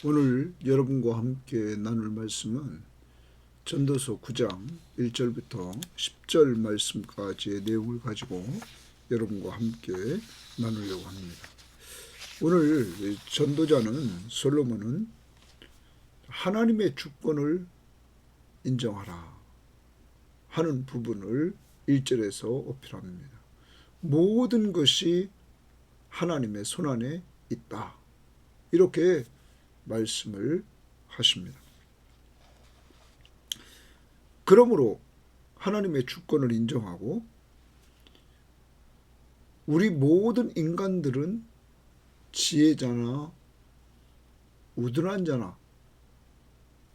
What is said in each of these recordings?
오늘 여러분과 함께 나눌 말씀은 전도서 9장 1절부터 10절 말씀까지의 내용을 가지고 여러분과 함께 나누려고 합니다. 오늘 전도자는 솔로몬은 하나님의 주권을 인정하라 하는 부분을 1절에서 어필합니다. 모든 것이 하나님의 손안에 있다, 이렇게 말씀을 하십니다. 그러므로 하나님의 주권을 인정하고 우리 모든 인간들은 지혜자나 우둔한 자나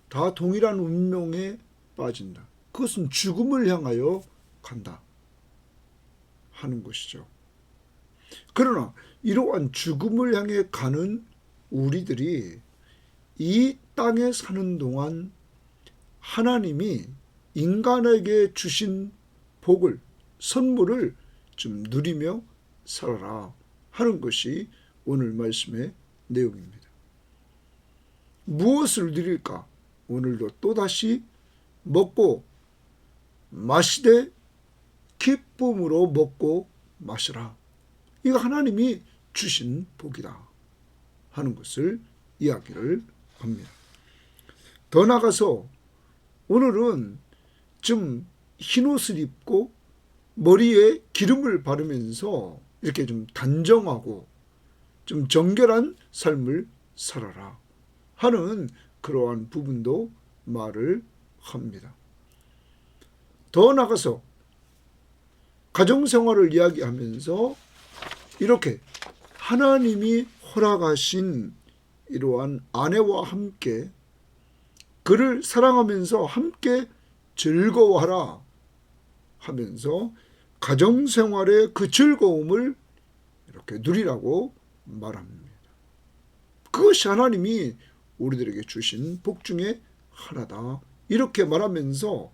다 동일한 운명에 빠진다. 그것은 죽음을 향하여 간다 하는 것이죠. 그러나 이러한 죽음을 향해 가는 우리들이 이 땅에 사는 동안 하나님이 인간에게 주신 복을, 선물을 좀 누리며 살아라 하는 것이 오늘 말씀의 내용입니다. 무엇을 누릴까? 오늘도 또다시 먹고 마시되 기쁨으로 먹고 마시라. 이거 하나님이 주신 복이다 하는 것을 이야기를 합니다. 더 나아가서 오늘은 좀 흰옷을 입고 머리에 기름을 바르면서 이렇게 좀 단정하고 좀 정결한 삶을 살아라 하는 그러한 부분도 말을 합니다. 더 나아가서 가정생활을 이야기하면서 이렇게 하나님이 허락하신 이러한 아내와 함께 그를 사랑하면서 함께 즐거워하라 하면서 가정생활의 그 즐거움을 이렇게 누리라고 말합니다. 그것이 하나님이 우리들에게 주신 복 중에 하나다, 이렇게 말하면서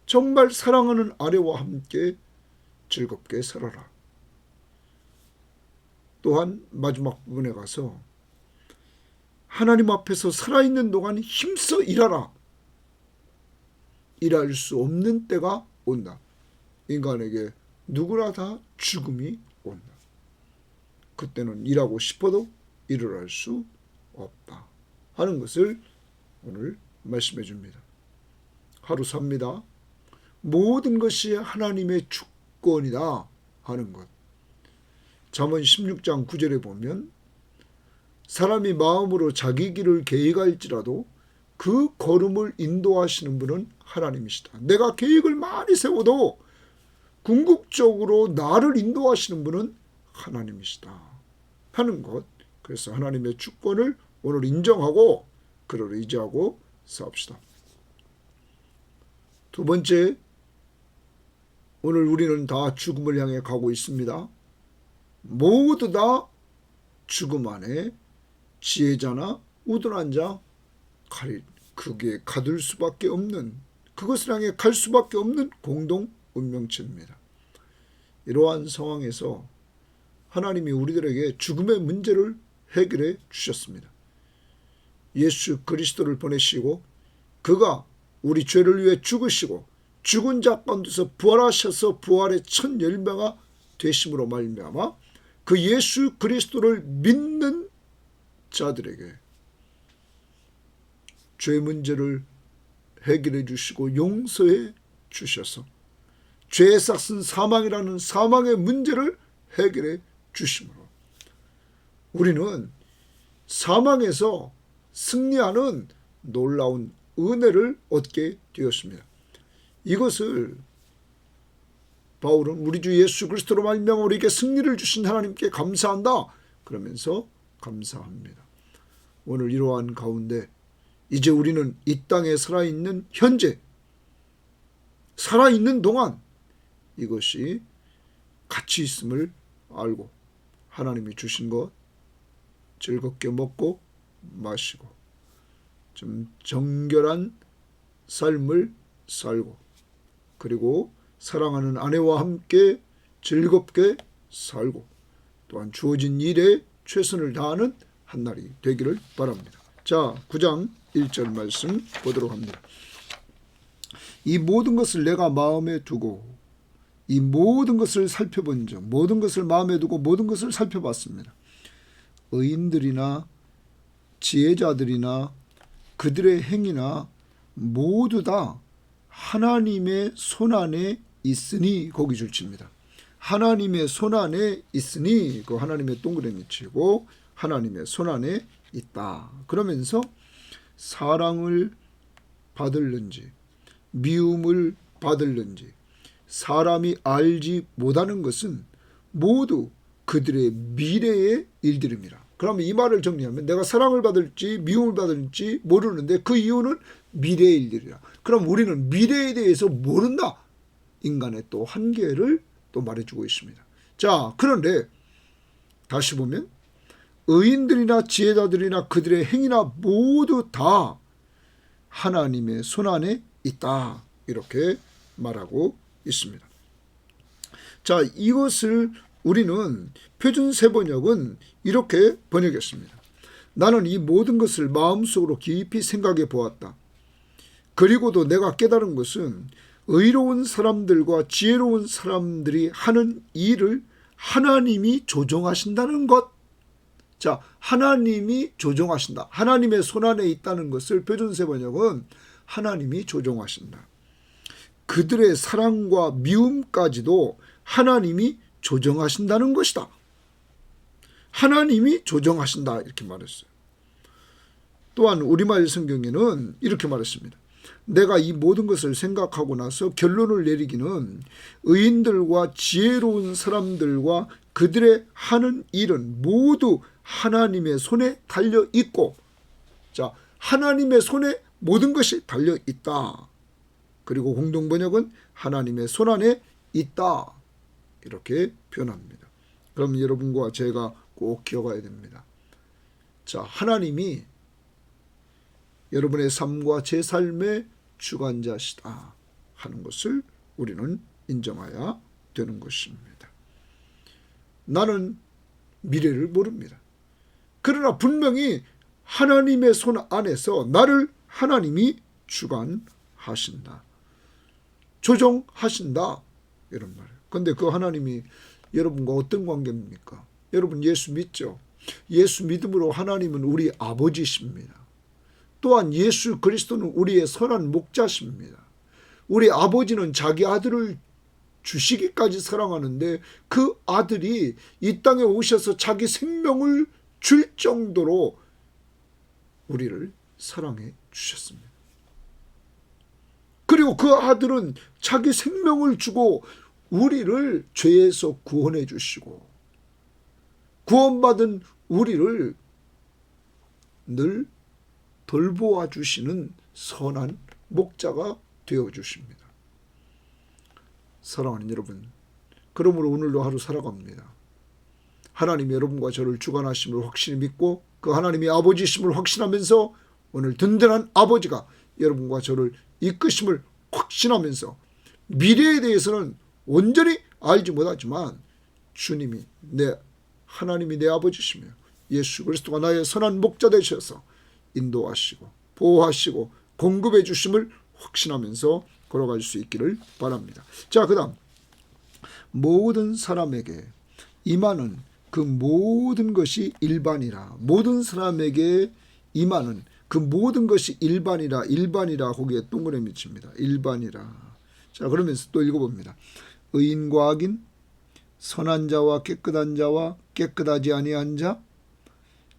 정말 사랑하는 아내와 함께 즐겁게 살아라. 또한 마지막 부분에 가서 하나님 앞에서 살아있는 동안 힘써 일하라. 일할 수 없는 때가 온다. 인간에게 누구나 다 죽음이 온다. 그때는 일하고 싶어도 일을 할 수 없다 하는 것을 오늘 말씀해 줍니다. 하루 삽니다. 모든 것이 하나님의 주권이다 하는 것. 잠언 16장 9절에 보면 사람이 마음으로 자기 길을 계획할지라도 그 걸음을 인도하시는 분은 하나님이시다. 내가 계획을 많이 세워도 궁극적으로 나를 인도하시는 분은 하나님이시다 하는 것. 그래서 하나님의 주권을 오늘 인정하고 그를 의지하고 싸웁시다. 두 번째, 오늘 우리는 다 죽음을 향해 가고 있습니다. 모두 다 죽음 안에 지혜자나 우둔한 자 그게 가둘 수밖에 없는, 그것을 향해 갈 수밖에 없는 공동 운명체입니다. 이러한 상황에서 하나님이 우리들에게 죽음의 문제를 해결해 주셨습니다. 예수 그리스도를 보내시고 그가 우리 죄를 위해 죽으시고 죽은 자 가운데서 부활하셔서 부활의 첫 열매가 되심으로 말미암아 그 예수 그리스도를 믿는 자들에게 죄 문제를 해결해 주시고 용서해 주셔서 죄의 삭은 사망이라는 사망의 문제를 해결해 주심으로 우리는 사망에서 승리하는 놀라운 은혜를 얻게 되었습니다. 이것을 바울은 우리 주 예수 그리스도로 말미암아 우리에게 승리를 주신 하나님께 감사한다 그러면서 감사합니다. 오늘 이러한 가운데 이제 우리는 이 땅에 살아있는 현재, 살아있는 동안 이것이 가치 있음을 알고 하나님이 주신 것 즐겁게 먹고 마시고 좀 정결한 삶을 살고 그리고 사랑하는 아내와 함께 즐겁게 살고 또한 주어진 일에 최선을 다하는 한 날이 되기를 바랍니다. 자, 자, 9장 1절 말씀 보도록 합니다. 이 모든 것을 내가 마음에 두고 이 모든 것을 살펴본 적, 모든 것을 마음에 두고 모든 것을 살펴봤습니다. 의인들이나 지혜자들이나 그들의 행위나 모두 다 하나님의 손안에 있으니, 거기 줄칩니다. 하나님의 손안에 있으니, 그 하나님의 동그라미 치고 하나님의 손안에 있다. 그러면서 사랑을 받을는지 미움을 받을는지 사람이 알지 못하는 것은 모두 그들의 미래의 일들입니다. 그러면 이 말을 정리하면 내가 사랑을 받을지 미움을 받을지 모르는데 그 이유는 미래의 일들이라. 그럼 우리는 미래에 대해서 모른다. 인간의 또 한계를 또 말해주고 있습니다. 자, 그런데 다시 보면 의인들이나 지혜자들이나 그들의 행위나 모두 다 하나님의 손안에 있다. 이렇게 말하고 있습니다. 자, 이것을 우리는 표준 세번역은 이렇게 번역했습니다. 나는 이 모든 것을 마음속으로 깊이 생각해 보았다. 그리고도 내가 깨달은 것은 의로운 사람들과 지혜로운 사람들이 하는 일을 하나님이 조정하신다는 것. 자, 하나님이 조정하신다. 하나님의 손안에 있다는 것을 표준 세번역은 하나님이 조정하신다. 그들의 사랑과 미움까지도 하나님이 조정하신다는 것이다. 하나님이 조정하신다. 이렇게 말했어요. 또한 우리말 성경에는 이렇게 말했습니다. 내가 이 모든 것을 생각하고 나서 결론을 내리기는 의인들과 지혜로운 사람들과 그들의 하는 일은 모두 하나님의 손에 달려 있고, 자, 하나님의 손에 모든 것이 달려 있다. 그리고 공동번역은 하나님의 손안에 있다. 이렇게 표현합니다. 그럼 여러분과 제가 꼭 기억해야 됩니다. 자, 하나님이 여러분의 삶과 제 삶의 주관자시다 하는 것을 우리는 인정해야 되는 것입니다. 나는 미래를 모릅니다. 그러나 분명히 하나님의 손 안에서 나를 하나님이 주관하신다. 조정하신다. 이런 말이에요. 그런데 그 하나님이 여러분과 어떤 관계입니까? 여러분 예수 믿죠? 예수 믿음으로 하나님은 우리 아버지십니다. 또한 예수 그리스도는 우리의 선한 목자십니다. 우리 아버지는 자기 아들을 주시기까지 사랑하는데 그 아들이 이 땅에 오셔서 자기 생명을 줄 정도로 우리를 사랑해 주셨습니다. 그리고 그 아들은 자기 생명을 주고 우리를 죄에서 구원해 주시고 구원받은 우리를 늘 돌보아 주시는 선한 목자가 되어 주십니다. 사랑하는 여러분, 그러므로 오늘도 하루 살아갑니다. 하나님이 여러분과 저를 주관하심을 확실히 믿고 그 하나님이 아버지심을 확신하면서 오늘 든든한 아버지가 여러분과 저를 이끄심을 확신하면서 미래에 대해서는 온전히 알지 못하지만 주님이 하나님이 내 아버지시며 예수 그리스도가 나의 선한 목자 되셔서 인도하시고 보호하시고 공급해 주심을 확신하면서 걸어갈 수 있기를 바랍니다. 자, 그 다음 모든 사람에게 임하는 그 모든 것이 일반이라. 모든 사람에게 임하는 그 모든 것이 일반이라. 일반이라 거기에 동그라미 칩니다. 일반이라. 자, 그러면서 또 읽어봅니다. 의인과 악인, 선한 자와 깨끗한 자와 깨끗하지 아니한 자,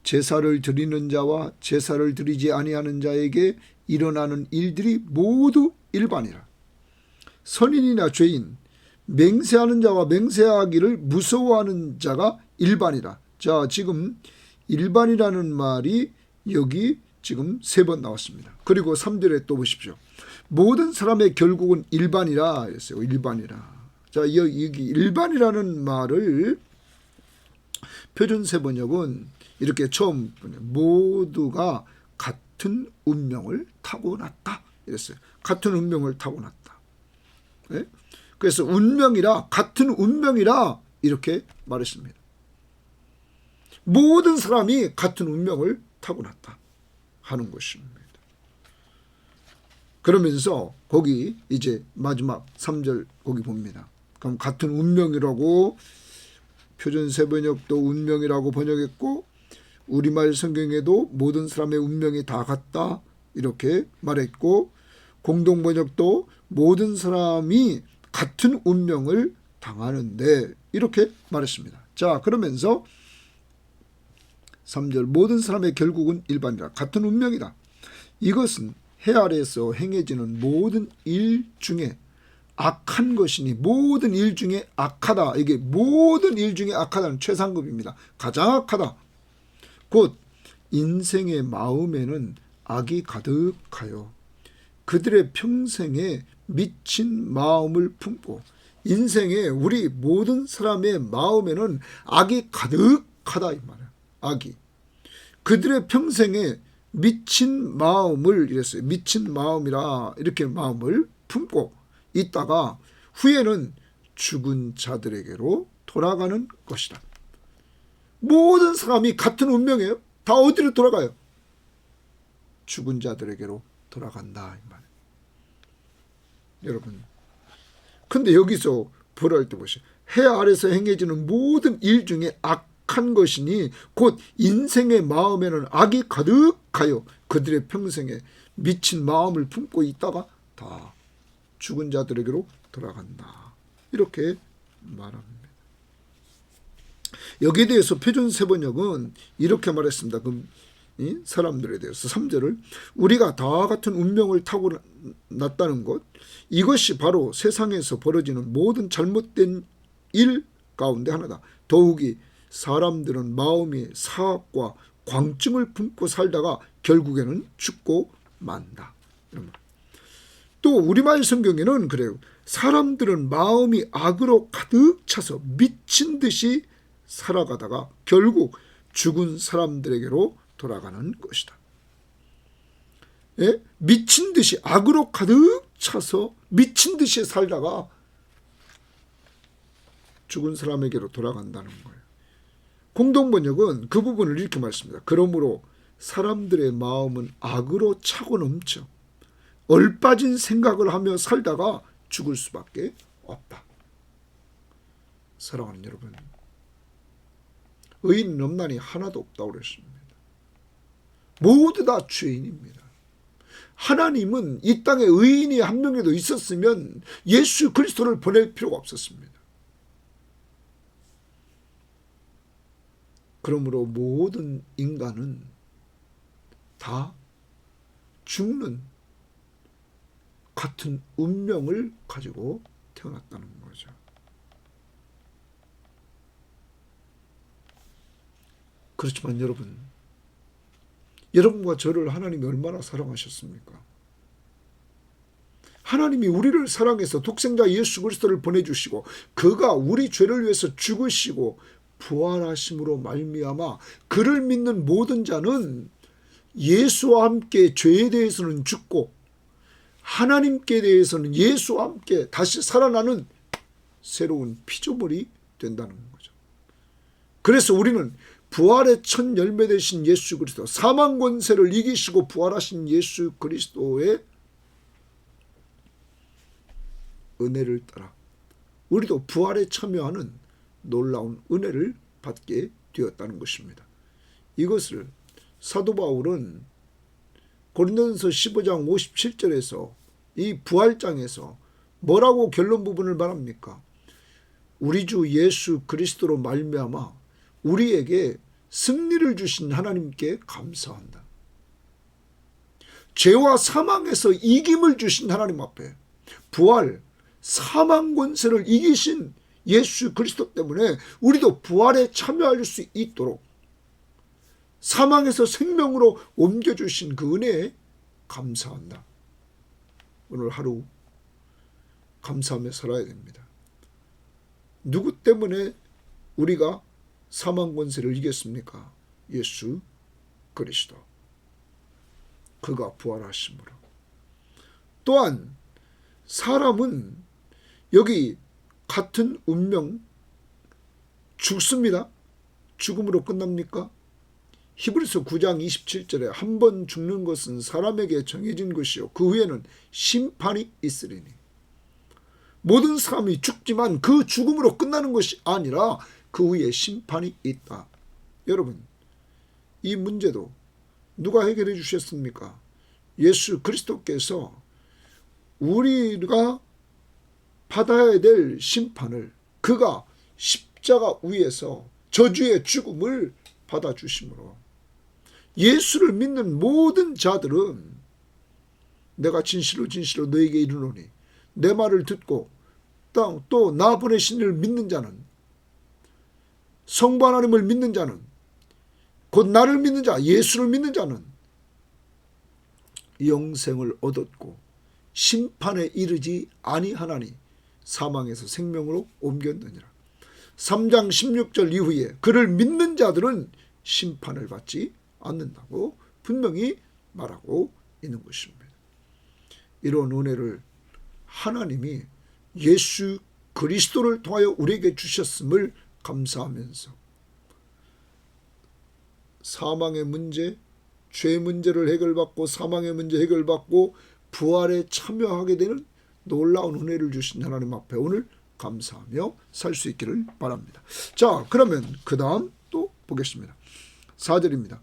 제사를 드리는 자와 제사를 드리지 아니하는 자에게 일어나는 일들이 모두 일반이라. 선인이나 죄인, 맹세하는 자와 맹세하기를 무서워하는 자가 일반이라. 자, 지금 일반이라는 말이 여기 지금 3번 나왔습니다. 그리고 3절에 또 보십시오. 모든 사람의 결국은 일반이라 했어요. 일반이라. 자, 여기 일반이라는 말을 표준 세번역은 이렇게 처음 모두가 같은 운명을 타고났다 이랬어요. 같은 운명을 타고났다. 네? 그래서 운명이라, 같은 운명이라 이렇게 말했습니다. 모든 사람이 같은 운명을 타고났다. 하는 것입니다. 그러면서 거기 이제 마지막 3절 거기 봅니다. 그럼 같은 운명이라고 표준 세번역도 운명이라고 번역했고 우리말 성경에도 모든 사람의 운명이 다 같다 이렇게 말했고 공동번역도 모든 사람이 같은 운명을 당하는데 이렇게 말했습니다. 자, 그러면서 3절 모든 사람의 결국은 일반이라 같은 운명이다. 이것은 해 아래에서 행해지는 모든 일 중에 악한 것이니 모든 일 중에 악하다. 이게 모든 일 중에 악하다는 최상급입니다. 가장 악하다. 곧 인생의 마음에는 악이 가득하여 그들의 평생에 미친 마음을 품고 인생에 우리 모든 사람의 마음에는 악이 가득하다 이 말이에요. 악이. 그들의 평생에 미친 마음을 이랬어요. 미친 마음이라 이렇게 마음을 품고 있다가 후에는 죽은 자들에게로 돌아가는 것이다. 모든 사람이 같은 운명이에요. 다 어디로 돌아가요? 죽은 자들에게로 돌아간다 이 말이에요. 여러분, 근데 여기서 보랄 때 보시죠. 해 아래서 행해지는 모든 일 중에 악한 것이니 곧 인생의 마음에는 악이 가득하여 그들의 평생에 미친 마음을 품고 있다가 다 죽은 자들에게로 돌아간다. 이렇게 말합니다. 여기에 대해서 표준 세번역은 이렇게 말했습니다. 그럼 이 사람들에 대해서 3절을 우리가 다 같은 운명을 타고났다는 것 이것이 바로 세상에서 벌어지는 모든 잘못된 일 가운데 하나다. 더욱이 사람들은 마음이 사악과 광증을 품고 살다가 결국에는 죽고 만다. 또 우리말 성경에는 그래요. 사람들은 마음이 악으로 가득 차서 미친 듯이 살아가다가 결국 죽은 사람들에게로 돌아가는 것이다. 예? 미친 듯이 악으로 가득 차서 미친 듯이 살다가 죽은 사람에게로 돌아간다는 거예요. 공동번역은 그 부분을 이렇게 말씀합니다. 그러므로 사람들의 마음은 악으로 차고 넘쳐 얼빠진 생각을 하며 살다가 죽을 수밖에 없다. 사랑하는 여러분, 의인은 없나니 하나도 없다고 그랬습니다. 모두 다 죄인입니다. 하나님은 이 땅에 의인이 한 명이라도 있었으면 예수 그리스도를 보낼 필요가 없었습니다. 그러므로 모든 인간은 다 죽는 같은 운명을 가지고 태어났다는 거죠. 그렇지만 여러분과 저를 하나님이 얼마나 사랑하셨습니까? 하나님이 우리를 사랑해서 독생자 예수 그리스도를 보내주시고 그가 우리 죄를 위해서 죽으시고 부활하심으로 말미암아 그를 믿는 모든 자는 예수와 함께 죄에 대해서는 죽고 하나님께 대해서는 예수와 함께 다시 살아나는 새로운 피조물이 된다는 거죠. 그래서 우리는 부활의 첫 열매 되신 예수 그리스도, 사망 권세를 이기시고 부활하신 예수 그리스도의 은혜를 따라 우리도 부활에 참여하는 놀라운 은혜를 받게 되었다는 것입니다. 이것을 사도 바울은 고린도전서 15장 57절에서 이 부활장에서 뭐라고 결론 부분을 말합니까? 우리 주 예수 그리스도로 말미암아 우리에게 승리를 주신 하나님께 감사한다. 죄와 사망에서 이김을 주신 하나님 앞에 부활, 사망 권세를 이기신 예수 그리스도 때문에 우리도 부활에 참여할 수 있도록 사망에서 생명으로 옮겨주신 그 은혜에 감사한다. 오늘 하루 감사하며 살아야 됩니다. 누구 때문에 우리가 사망 권세를 이겼습니까? 예수 그리스도. 그가 부활하심으로. 또한 사람은 여기 같은 운명 죽습니다. 죽음으로 끝납니까? 히브리서 9장 27절에 한 번 죽는 것은 사람에게 정해진 것이요 그 후에는 심판이 있으리니. 모든 사람이 죽지만 그 죽음으로 끝나는 것이 아니라 그 후에 심판이 있다. 여러분, 이 문제도 누가 해결해 주셨습니까? 예수 그리스도께서 우리가 받아야 될 심판을 그가 십자가 위에서 저주의 죽음을 받아주심으로 예수를 믿는 모든 자들은 내가 진실로 진실로 너에게 이르노니 내 말을 듣고 또 나 보내신 이를 믿는 자는, 성부 하나님을 믿는 자는, 곧 나를 믿는 자, 예수를 믿는 자는 영생을 얻었고 심판에 이르지 아니하나니 사망에서 생명으로 옮겼느니라. 3장 16절 이후에 그를 믿는 자들은 심판을 받지 않는다고 분명히 말하고 있는 것입니다. 이런 은혜를 하나님이 예수 그리스도를 통하여 우리에게 주셨음을 감사하면서 사망의 문제, 죄 문제를 해결받고 사망의 문제 해결받고 부활에 참여하게 되는 놀라운 은혜를 주신 하나님 앞에 오늘 감사하며 살 수 있기를 바랍니다. 자, 그러면 그 다음 또 보겠습니다. 4절입니다.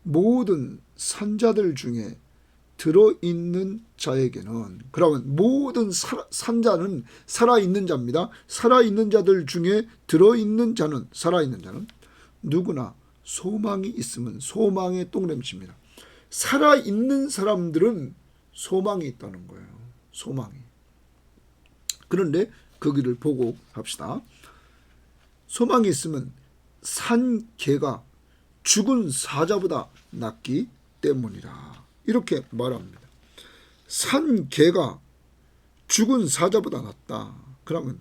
모든 산자들 중에 들어있는 자에게는, 그러면 모든 산자는 살아있는 자입니다. 살아있는 자들 중에 들어있는 자는, 살아있는 자는 누구나 소망이 있으면 소망의 동рем치입니다. 살아있는 사람들은 소망이 있다는 거예요. 소망이. 그런데 거기를 보고 합시다. 소망이 있으면 산 개가 죽은 사자보다 낫기 때문이라. 이렇게 말합니다. 산 개가 죽은 사자보다 낫다. 그러면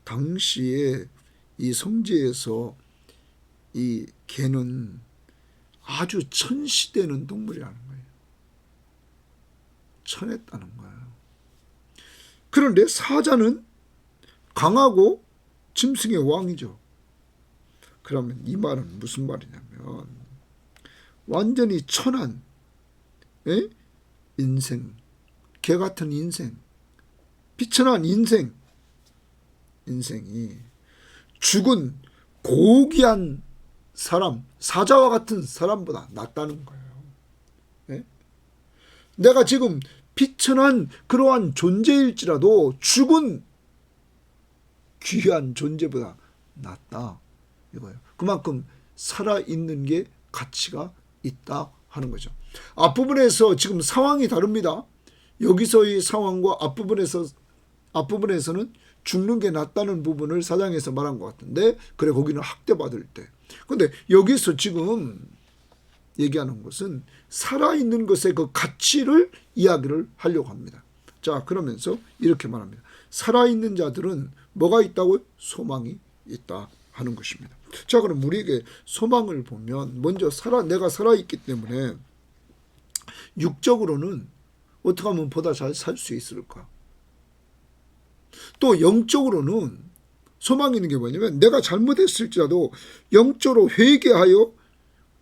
당시에 이 성지에서 이 개는 아주 천시되는 동물이라는 거예요. 천했다는 거예요. 그런데 사자는 강하고 짐승의 왕이죠. 그러면 이 말은 무슨 말이냐면 완전히 천한 인생, 개 같은 인생, 비천한 인생이 죽은 고귀한 사람, 사자와 같은 사람보다 낫다는 거예요. 네? 내가 지금 비천한 그러한 존재일지라도 죽은 귀한 존재보다 낫다 이거예요. 그만큼 살아있는 게 가치가 있다 하는 거죠. 앞부분에서 지금 상황이 다릅니다. 여기서의 상황과 앞부분에서는 죽는 게 낫다는 부분을 4장에서 말한 것 같은데, 그래 거기는 학대받을 때. 근데 여기서 지금 얘기하는 것은 살아있는 것의 그 가치를 이야기를 하려고 합니다. 자, 그러면서 이렇게 말합니다. 살아있는 자들은 뭐가 있다고요? 소망이 있다 하는 것입니다. 자, 그럼 우리에게 소망을 보면 먼저 내가 살아있기 때문에 육적으로는 어떻게 하면 보다 잘 살 수 있을까? 또 영적으로는 소망이 있는 게 뭐냐면 내가 잘못했을지라도 영적으로 회개하여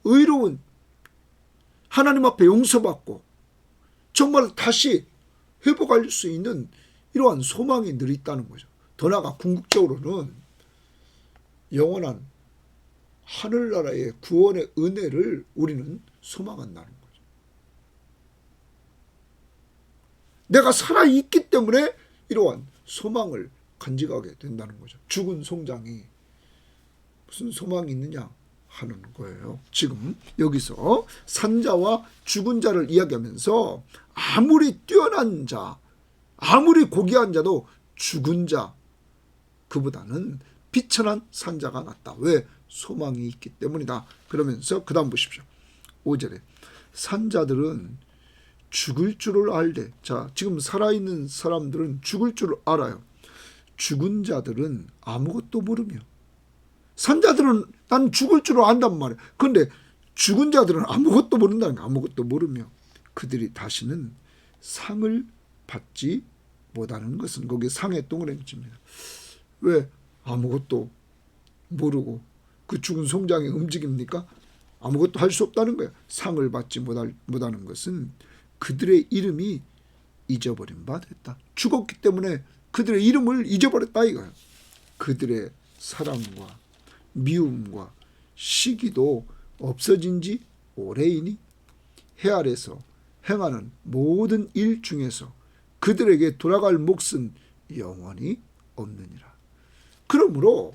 의로운 하나님 앞에 용서받고 정말 다시 회복할 수 있는 이러한 소망이 늘 있다는 거죠. 더 나아가 궁극적으로는 영원한 하늘나라의 구원의 은혜를 우리는 소망한다는 거죠. 내가 살아있기 때문에 이러한 소망을 간직하게 된다는 거죠. 죽은 송장이 무슨 소망이 있느냐 하는 거예요. 지금 여기서 산자와 죽은 자를 이야기하면서 아무리 뛰어난 자, 아무리 고귀한 자도 죽은 자 그보다는 비천한 산자가 낫다. 왜? 소망이 있기 때문이다. 그러면서 그 다음 보십시오. 5절에 산자들은 죽을 줄을 알되, 자, 지금 살아있는 사람들은 죽을 줄을 알아요. 죽은 자들은 아무것도 모르며, 산자들은 난 죽을 줄을 안단 말이에요. 그런데 죽은 자들은 아무것도 모른다는 거예요. 아무것도 모르며 그들이 다시는 상을 받지 못하는 것은, 거기에 상의 동그라미입니다. 왜 아무것도 모르고 그 죽은 송장이 움직입니까? 아무것도 할 수 없다는 거야. 상을 받지 못하는 것은 그들의 이름이 잊어버린 바 됐다. 죽었기 때문에 그들의 이름을 잊어버렸다 이거야. 그들의 사랑과 미움과 시기도 없어진 지 오래이니 해 아래서 행하는 모든 일 중에서 그들에게 돌아갈 몫은 영원히 없느니라. 그러므로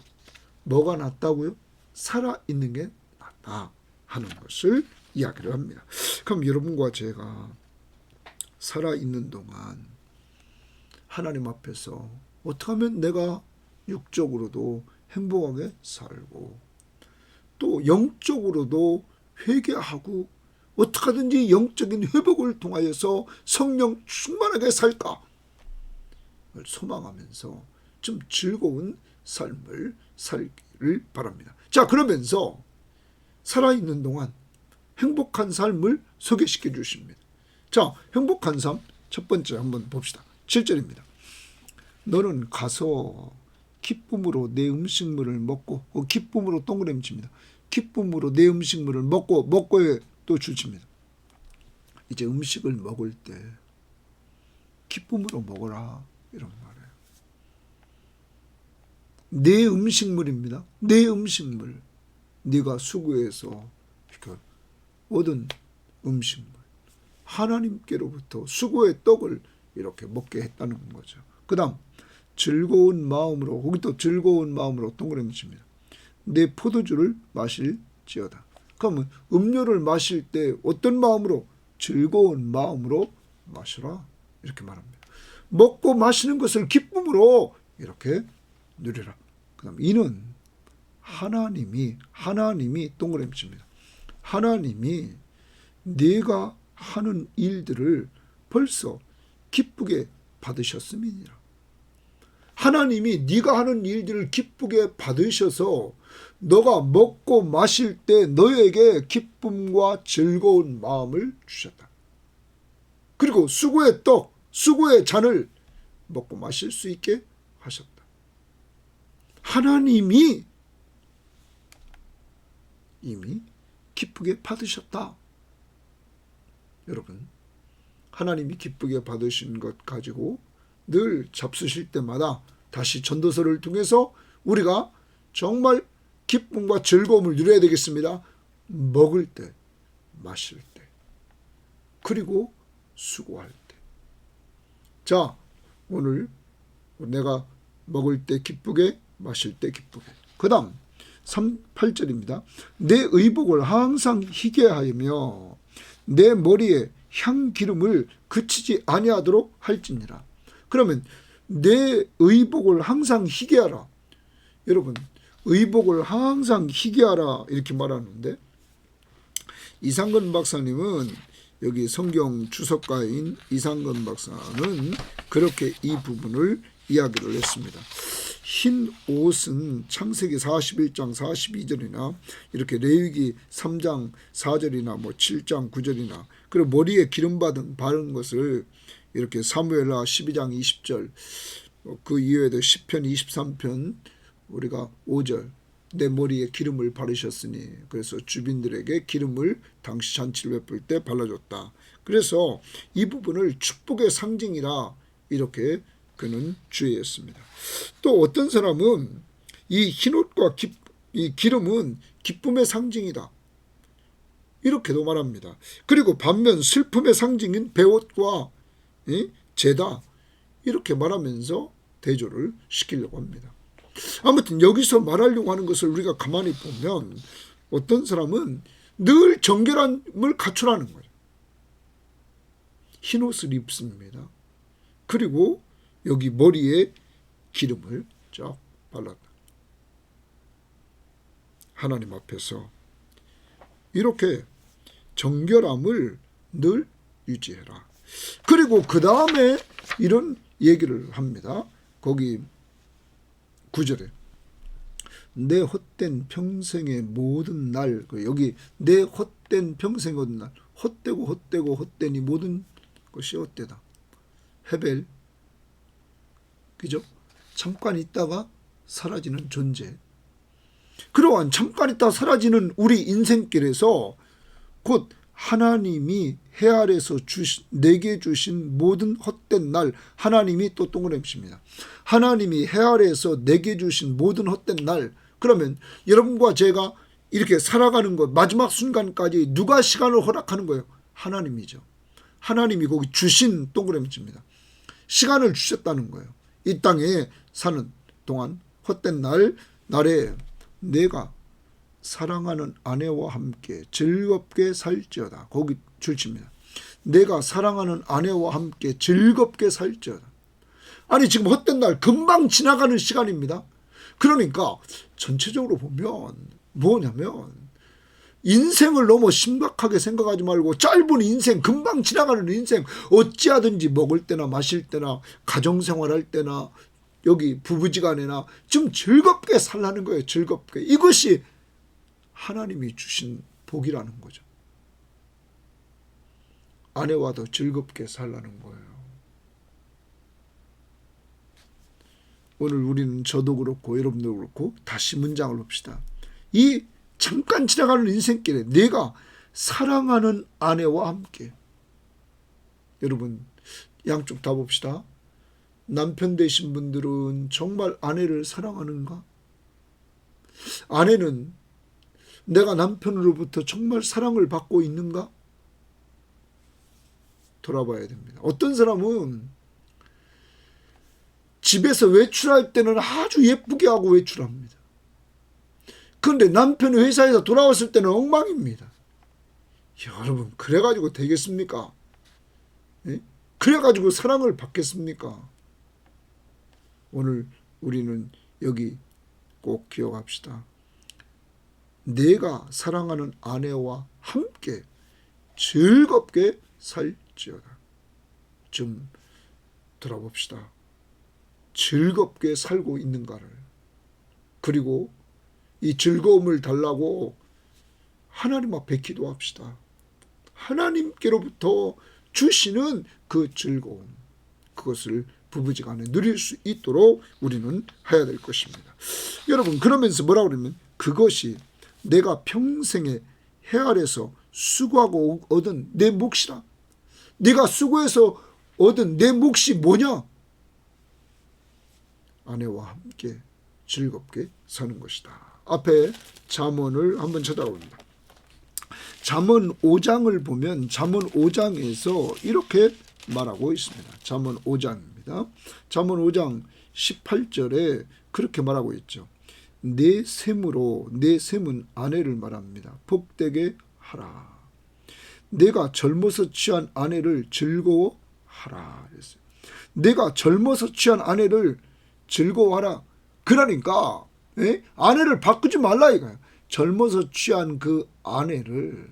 뭐가 낫다고요? 살아있는 게 낫다 하는 것을 이야기를 합니다. 그럼 여러분과 제가 살아있는 동안 하나님 앞에서 어떻게 하면 내가 육적으로도 행복하게 살고 또 영적으로도 회개하고 어떻게 하든지 영적인 회복을 통하여서 성령 충만하게 살까 소망하면서 좀 즐거운 삶을 살기를 바랍니다. 자, 그러면서 살아있는 동안 행복한 삶을 소개시켜 주십니다. 자, 행복한 삶 첫 번째 한번 봅시다. 7절입니다. 너는 가서 기쁨으로 내 음식물을 먹고, 기쁨으로 동그라미 칩니다. 기쁨으로 내 음식물을 먹고에 또 줄칩니다. 이제 음식을 먹을 때 기쁨으로 먹어라 이런 말이에요. 내 음식물입니다. 내 음식물. 네가 수고해서 얻은 음식물. 하나님께로부터 수고의 떡을 이렇게 먹게 했다는 거죠. 그 다음 즐거운 마음으로, 거기 또 즐거운 마음으로 동그라미 칩니다. 내 포도주를 마실지어다. 그러면 음료를 마실 때 어떤 마음으로? 즐거운 마음으로 마시라 이렇게 말합니다. 먹고 마시는 것을 기쁨으로 이렇게 누리라. 그 다음 이는 하나님이 동그라미 칩니다. 하나님이 네가 하는 일들을 벌써 기쁘게 받으셨음이니라. 하나님이 네가 하는 일들을 기쁘게 받으셔서 너가 먹고 마실 때 너에게 기쁨과 즐거운 마음을 주셨다. 그리고 수고의 떡, 수고의 잔을 먹고 마실 수 있게 하셨다. 하나님이 이미 기쁘게 받으셨다. 여러분, 하나님이 기쁘게 받으신 것 가지고 늘 잡수실 때마다 다시 전도서를 통해서 우리가 정말 기쁨과 즐거움을 누려야 되겠습니다. 먹을 때, 마실 때, 그리고 수고할 때. 자, 오늘 내가 먹을 때 기쁘게, 마실 때 기쁘게. 그 다음 8절입니다. 내 의복을 항상 희게 하며 내 머리에 향기름을 그치지 아니하도록 할지니라. 그러면 내 의복을 항상 희게 하라. 여러분, 의복을 항상 희게 하라 이렇게 말하는데 이상건 박사님은 여기 성경 주석가인 이상건 박사는 그렇게 이 부분을 이야기를 했습니다. 흰 옷은 창세기 41장 42절이나 이렇게 레위기 3장 4절이나 7장 9절이나 그리고 머리에 기름 바른 것을 이렇게 사무엘하 12장 20절 그 이외에도 시편 23편 우리가 5절 내 머리에 기름을 바르셨으니 그래서 주빈들에게 기름을 당시 잔치를 베풀 때 발라줬다. 그래서 이 부분을 축복의 상징이라 이렇게 그는 주의했습니다. 또 어떤 사람은 이 흰옷과 이 기름은 기쁨의 상징이다. 이렇게도 말합니다. 그리고 반면 슬픔의 상징인 베옷과 제다 이렇게 말하면서 대조를 시키려고 합니다. 아무튼 여기서 말하려고 하는 것을 우리가 가만히 보면 어떤 사람은 늘 정결함을 갖추라는 거예요. 흰옷을 입습니다. 그리고 여기 머리에 기름을 쫙 발랐다. 하나님 앞에서 이렇게 정결함을 늘 유지해라. 그리고 그 다음에 이런 얘기를 합니다. 거기 9절에 내 헛된 평생의 모든 날 여기 내 헛된 평생의 모든 날 헛되고 헛된 이 모든 것이 헛되다. 헤벨 그죠? 잠깐 있다가 사라지는 존재. 그러한 잠깐 있다 사라지는 우리 인생길에서 곧 하나님이 해 아래서 내게 주신 모든 헛된 날, 하나님이 또 동그라미 칩니다. 하나님이 해 아래에서 내게 주신 모든 헛된 날, 그러면 여러분과 제가 이렇게 살아가는 것 마지막 순간까지 누가 시간을 허락하는 거예요? 하나님이죠. 하나님이 거기 주신 동그라미 칩니다. 시간을 주셨다는 거예요. 이 땅에 사는 동안 헛된 날에 내가 사랑하는 아내와 함께 즐겁게 살지어다. 거기 줄칩니다. 내가 사랑하는 아내와 함께 즐겁게 살지어다. 아니 지금 헛된 날 금방 지나가는 시간입니다. 그러니까 전체적으로 보면 뭐냐면 인생을 너무 심각하게 생각하지 말고 짧은 인생, 금방 지나가는 인생, 어찌하든지 먹을 때나 마실 때나 가정생활할 때나 여기 부부지간에나 좀 즐겁게 살라는 거예요. 즐겁게. 이것이 하나님이 주신 복이라는 거죠. 아내와도 즐겁게 살라는 거예요. 오늘 우리는 저도 그렇고 여러분도 그렇고 다시 문장을 봅시다. 이 잠깐 지나가는 인생길에 내가 사랑하는 아내와 함께. 여러분 양쪽 다 봅시다. 남편 되신 분들은 정말 아내를 사랑하는가? 아내는 내가 남편으로부터 정말 사랑을 받고 있는가? 돌아봐야 됩니다. 어떤 사람은 집에서 외출할 때는 아주 예쁘게 하고 외출합니다. 그런데 남편이 회사에서 돌아왔을 때는 엉망입니다. 여러분 그래가지고 되겠습니까? 예? 그래가지고 사랑을 받겠습니까? 오늘 우리는 여기 꼭 기억합시다. 내가 사랑하는 아내와 함께 즐겁게 살지어다. 좀 돌아봅시다. 즐겁게 살고 있는가를. 그리고 이 즐거움을 달라고 하나님 앞에 기도합시다. 하나님께로부터 주시는 그 즐거움, 그것을 부부지간에 누릴 수 있도록 우리는 해야 될 것입니다. 여러분 그러면서 뭐라고 그러면 그것이 내가 평생에 해 아래서 수고하고 얻은 내 몫이라. 네가 수고해서 얻은 내 몫이 뭐냐? 아내와 함께 즐겁게 사는 것이다. 앞에 잠언을 한번 찾아봅니다. 잠언 5장을 보면 잠언 5장에서 이렇게 말하고 있습니다. 잠언 5장입니다. 잠언 5장 18절에 그렇게 말하고 있죠. 내 셈으로, 내 셈은 아내를 말합니다. 복되게 하라. 내가 젊어서 취한 아내를 즐거워하라. 그랬어요. 내가 젊어서 취한 아내를 즐거워하라. 그러니까 아내를 바꾸지 말라 이거예요. 젊어서 취한 그 아내를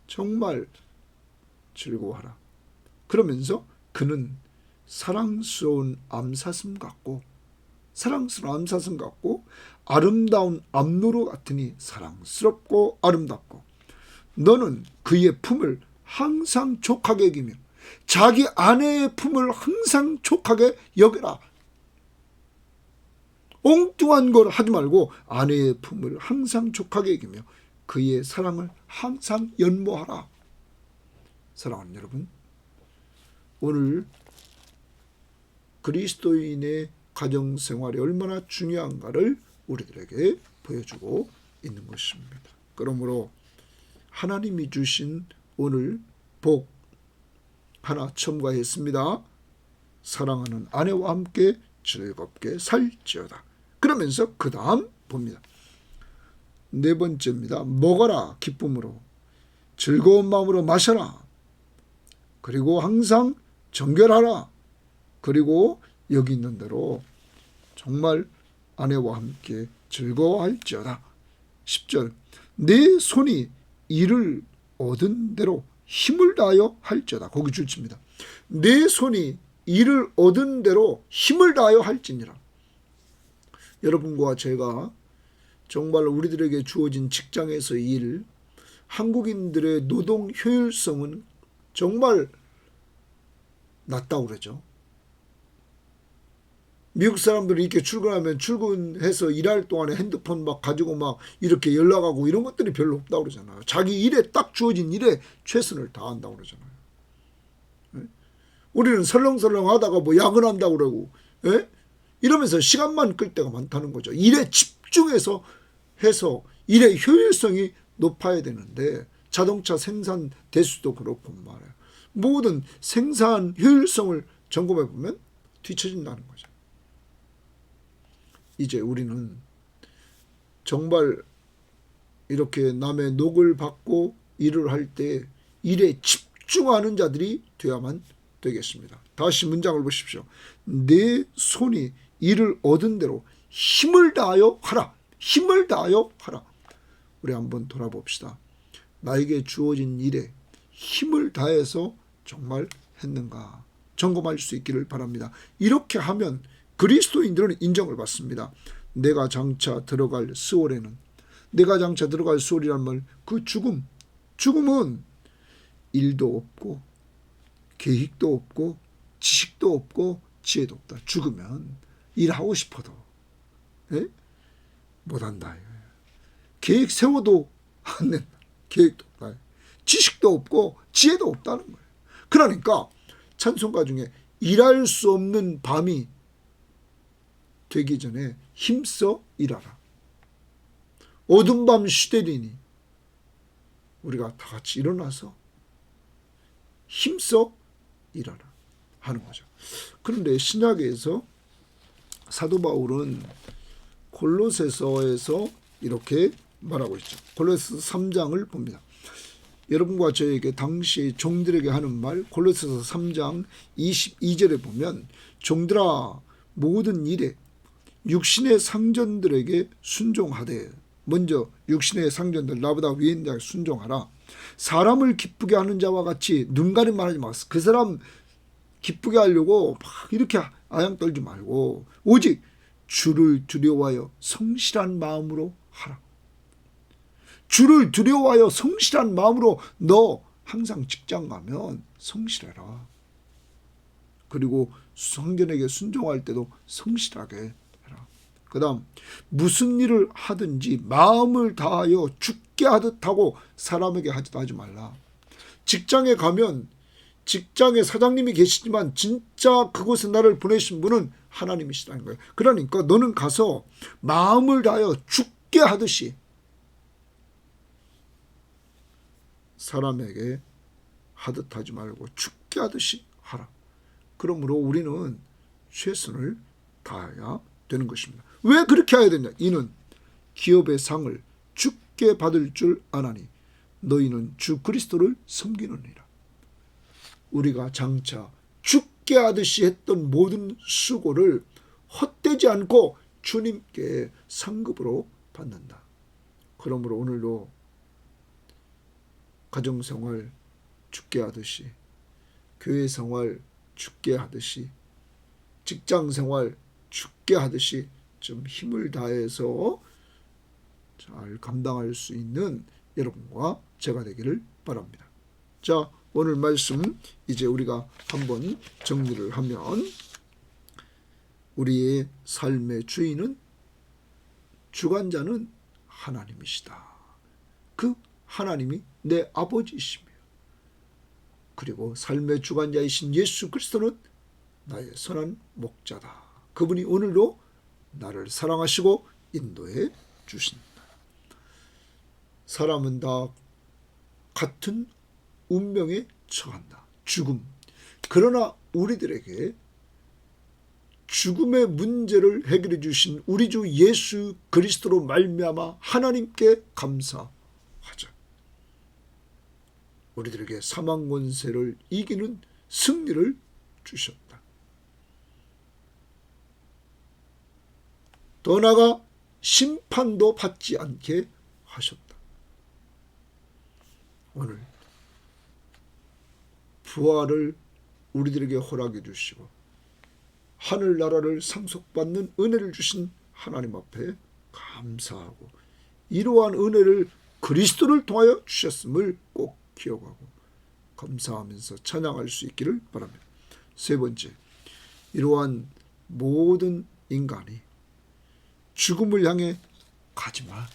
정말 즐거워하라. 그러면서 그는 사랑스러운 암사슴 같고 아름다운 암노루 같으니 사랑스럽고 아름답고 너는 그의 품을 항상 족하게 여기며 자기 아내의 품을 항상 족하게 여겨라. 엉뚱한 걸 하지 말고 아내의 품을 항상 족하게 여기며 그의 사랑을 항상 연모하라. 사랑하는 여러분, 오늘 그리스도인의 가정생활이 얼마나 중요한가를 우리들에게 보여주고 있는 것입니다. 그러므로 하나님이 주신 오늘 복 하나 첨가했습니다. 사랑하는 아내와 함께 즐겁게 살지어다. 그러면서 그 다음 봅니다. 네 번째입니다. 먹어라 기쁨으로 즐거운 마음으로 마셔라. 그리고 항상 정결하라. 그리고 여기 있는 대로 정말 아내와 함께 즐거워할지어다. 10절 내 손이 이를 얻은 대로 힘을 다하여 할지어다. 거기 줄칩니다. 내 손이 이를 얻은 대로 힘을 다하여 할지니라. 여러분과 제가 정말 우리들에게 주어진 직장에서의 일, 한국인들의 노동 효율성은 정말 낮다고 그러죠. 미국 사람들이 이렇게 출근하면 출근해서 일할 동안에 핸드폰 막 가지고 막 이렇게 연락하고 이런 것들이 별로 없다고 그러잖아요. 자기 일에 딱 주어진 일에 최선을 다한다고 그러잖아요. 예? 우리는 설렁설렁 하다가 뭐 야근한다고 그러고, 예? 이러면서 시간만 끌 때가 많다는 거죠. 일에 집중해서 해서 일의 효율성이 높아야 되는데 자동차 생산 대수도 그렇고 말이에요. 모든 생산 효율성을 점검해 보면 뒤처진다는 거죠. 이제 우리는 정말 이렇게 남의 녹을 받고 일을 할 때 일에 집중하는 자들이 되어야만 되겠습니다. 다시 문장을 보십시오. 내 손이 일을 얻은 대로 힘을 다하여 하라. 힘을 다하여 하라. 우리 한번 돌아봅시다. 나에게 주어진 일에 힘을 다해서 정말 했는가 점검할 수 있기를 바랍니다. 이렇게 하면 그리스도인들은 인정을 받습니다. 내가 장차 들어갈 스월에는, 내가 장차 들어갈 스월이란 말, 그 죽음은 일도 없고 계획도 없고 지식도 없고 지혜도 없다. 죽으면 일하고 싶어도 못한다. 계획 세워도 안 된다. 계획도 없다. 지식도 없고 지혜도 없다는 거예요. 그러니까 찬송가 중에 일할 수 없는 밤이 되기 전에 힘써 일하라. 어두운 밤 시대리니 우리가 다 같이 일어나서 힘써 일하라 하는 거죠. 그런데 신약에서 사도 바울은 골로새서에서 이렇게 말하고 있죠. 골로새서 3장을 봅니다. 여러분과 저에게 당시 종들에게 하는 말, 골로새서 3장 22절에 보면 종들아 모든 일에 육신의 상전들에게 순종하되, 먼저 육신의 상전들, 나보다 위에 있는 자에게 순종하라. 사람을 기쁘게 하는 자와 같이 눈가림 말하지 마세요. 그 사람 기쁘게 하려고 막 이렇게 아양 떨지 말고 오직 주를 두려워하여 성실한 마음으로 하라. 주를 두려워하여 성실한 마음으로, 너 항상 직장 가면 성실해라. 그리고 성전에게 순종할 때도 성실하게 해라. 그 다음 무슨 일을 하든지 마음을 다하여 죽게 하듯 하고 사람에게 하듯 하지 말라. 직장에 가면 직장에 사장님이 계시지만 진짜 그곳에 나를 보내신 분은 하나님이시라는 거예요. 그러니까 너는 가서 마음을 다하여 죽게 하듯이 사람에게 하듯 하지 말고 죽게 하듯이 하라. 그러므로 우리는 최선을 다해야 되는 것입니다. 왜 그렇게 해야 되냐? 이는 기업의 상을 죽게 받을 줄 아나니 너희는 주 그리스도를 섬기느니라. 우리가 장차 죽게 하듯이 했던 모든 수고를 헛되지 않고 주님께 상급으로 받는다. 그러므로 오늘도 가정생활 죽게 하듯이, 교회생활 죽게 하듯이, 직장생활 죽게 하듯이 좀 힘을 다해서 잘 감당할 수 있는 여러분과 제가 되기를 바랍니다. 자, 오늘 말씀 이제 우리가 한번 정리를 하면, 우리의 삶의 주인은, 주관자는 하나님이시다. 그 하나님이 내 아버지이시며, 그리고 삶의 주관자이신 예수 그리스도는 나의 선한 목자다. 그분이 오늘도 나를 사랑하시고 인도해 주신다. 사람은 다 같은 운명에 처한다. 죽음. 그러나 우리들에게 죽음의 문제를 해결해 주신 우리 주 예수 그리스도로 말미암아 하나님께 감사하자. 우리들에게 사망 권세를 이기는 승리를 주셨다. 더 나아가 심판도 받지 않게 하셨다. 오늘 부활을 우리들에게 허락해 주시고 하늘나라를 상속받는 은혜를 주신 하나님 앞에 감사하고, 이러한 은혜를 그리스도를 통하여 주셨음을 꼭 기억하고 감사하면서 찬양할 수 있기를 바랍니다. 세 번째, 이러한 모든 인간이 죽음을 향해 가지마.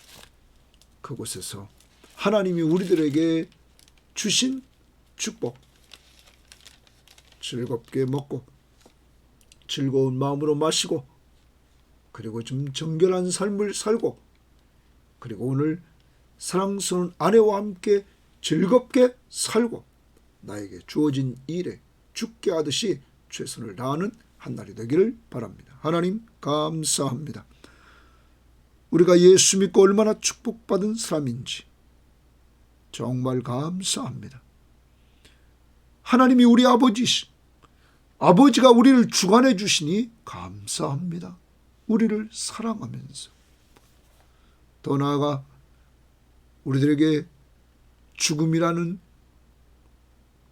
그곳에서 하나님이 우리들에게 주신 축복 즐겁게 먹고 즐거운 마음으로 마시고 그리고 좀 정결한 삶을 살고 그리고 오늘 사랑스러운 아내와 함께 즐겁게 살고 나에게 주어진 일에 죽게 하듯이 최선을 다하는 한 날이 되기를 바랍니다. 하나님 감사합니다. 우리가 예수 믿고 얼마나 축복받은 사람인지 정말 감사합니다. 하나님이 우리 아버지시 아버지가 우리를 주관해 주시니 감사합니다. 우리를 사랑하면서 더 나아가 우리들에게 죽음이라는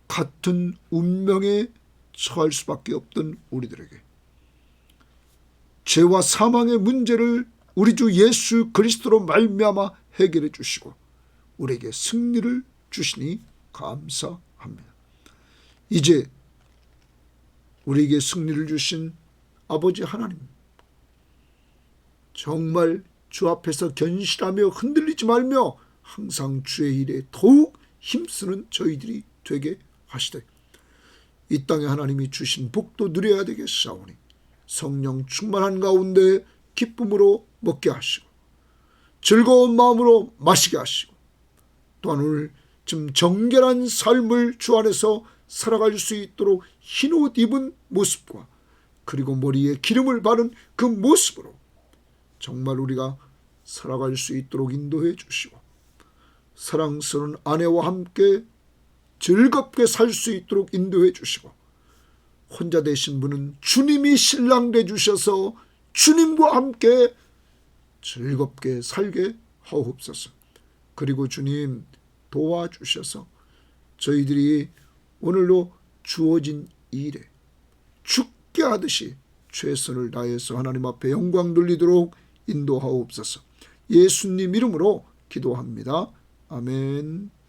같은 운명에 처할 수밖에 없던 우리들에게 죄와 사망의 문제를 우리 주 예수 그리스도로 말미암아 해결해 주시고 우리에게 승리를 주시니 감사합니다. 이제 우리에게 승리를 주신 아버지 하나님, 정말 주 앞에서 견실하며 흔들리지 말며 항상 주의 일에 더욱 힘쓰는 저희들이 되게 하시되 이 땅에 하나님이 주신 복도 누려야 되겠사오니 성령 충만한 가운데 기쁨으로 먹게 하시고 즐거운 마음으로 마시게 하시고 또한 오늘 좀 정결한 삶을 주 안에서 살아갈 수 있도록 흰옷 입은 모습과 그리고 머리에 기름을 바른 그 모습으로 정말 우리가 살아갈 수 있도록 인도해 주시고 사랑스러운 아내와 함께 즐겁게 살 수 있도록 인도해 주시고 혼자 되신 분은 주님이 신랑 돼 주셔서 주님과 함께 즐겁게 살게 하옵소서. 그리고 주님 도와주셔서 저희들이 오늘로 주어진 일에 죽게 하듯이 최선을 다해서 하나님 앞에 영광 돌리도록 인도하옵소서. 예수님 이름으로 기도합니다. 아멘.